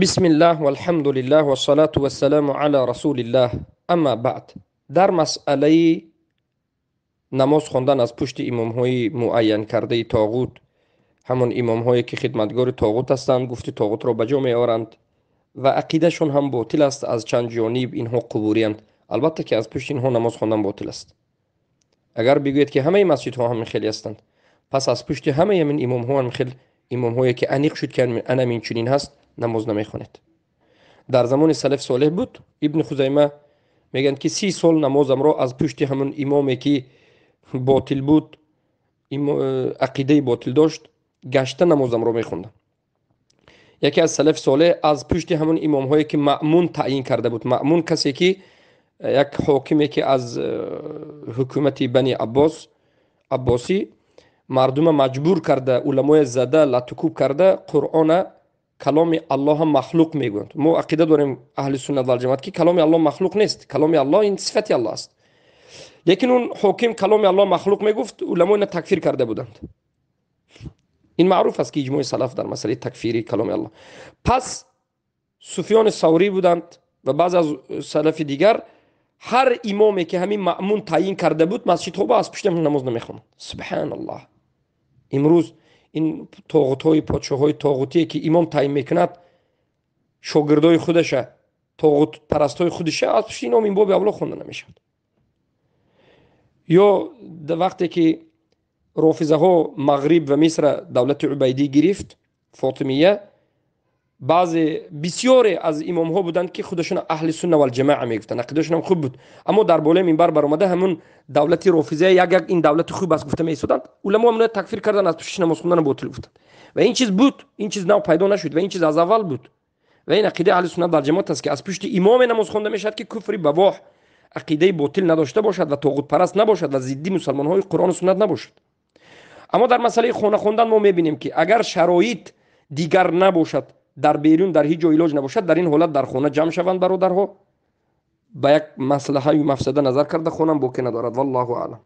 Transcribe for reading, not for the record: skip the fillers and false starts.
بسم الله والحمد لله والصلاة والسلام على رسول الله. اما بعد، در مسئله نماز خواندن از پشت امام های معین کرده طاغوت، همون امام هایی که خدمتگار طاغوت هستند، گفتی طاغوت را بجا می آورند و عقیده شون هم باطل است. از چند جانب اینها قبوریند. البته که از پشت اینها نماز خواندن باطل است. اگر بگوید که همه مسجد ها هم خیلی هستند، پس از پشت همه من امام ها هم خیلی امام هایی که انیق شد که انا این چنین هست نماز نمی خوانید. در زمان سلف صالح بود. ابن خزیمه میگن که 30 سال نمازم را از پشت همون امامی که باطل بود، عقیده باطل داشت، گشته نمازم را میخوندم. یکی از سلف صالح از پشت همون امام هایی که مأمون تعیین کرده بود. مأمون کسی که یک حاکمی که از حکومت بنی عباسی مردم مجبور کرده، علمای زده لطکوب کرده، قرآن کلام الله مخلوق میگویند. ما عقیده داریم اهل سنت و جماعت که کلام الله مخلوق نیست. کلام الله این صفت الله است. لیکن اون حاکم کلام الله مخلوق میگفت، علما اینو تکفیر کرده بودند. این معروف است که اجماع سلف در مسئله تکفیری کلام الله. پس سفیان ثوری بودند و بعض از سلف دیگر، هر امامی که همین مأمون تعیین کرده بود مسجد ها از پشت نماز نمیخوند. سبحان الله. امروز این طاغوت‌های پادشاه‌های طاغوتی که امام تعیین میکند، شاگردای خودشه، طاغوت پرستای خودشه، از پشت اینا این باب اولا خونده نمیشد. یا در وقتی که رافضه ها مغرب و مصر دولت عبیدی گرفت، فاطمیه، بسیاری از امام ها بودند که خودشون اهل سنت و الجماعه میگفتن، عقیدهشون هم خوب بود، اما در بالای منبر برآمده همون دولت رافضه یک این دولت خوب است گفته میسودند، علما هم تکفیر کردن، از پشت نماز خوندن باطل گفتند. و این چیز بود، این چیز نو پیدا نشد و این چیز از اول بود. و این عقیده اهل سنت و الجماعت است که از پشت امام نماز خوانده میشد که کفر بواح، عقیده باطل نداشته باشد و طاغوت پرست نباشد و ضد مسلمان های قرآن و سنت نباشد. اما در مسئله خانه خواندن ما میبینیم که اگر شرایط دیگر نباشد، در بیرون در هیچ جای علاج نباشد، در این حالت در خانه جمع شوند برادرها، با یک مصلحه و مفسده نظر کرده خونم باقی ندارد. والله اعلم.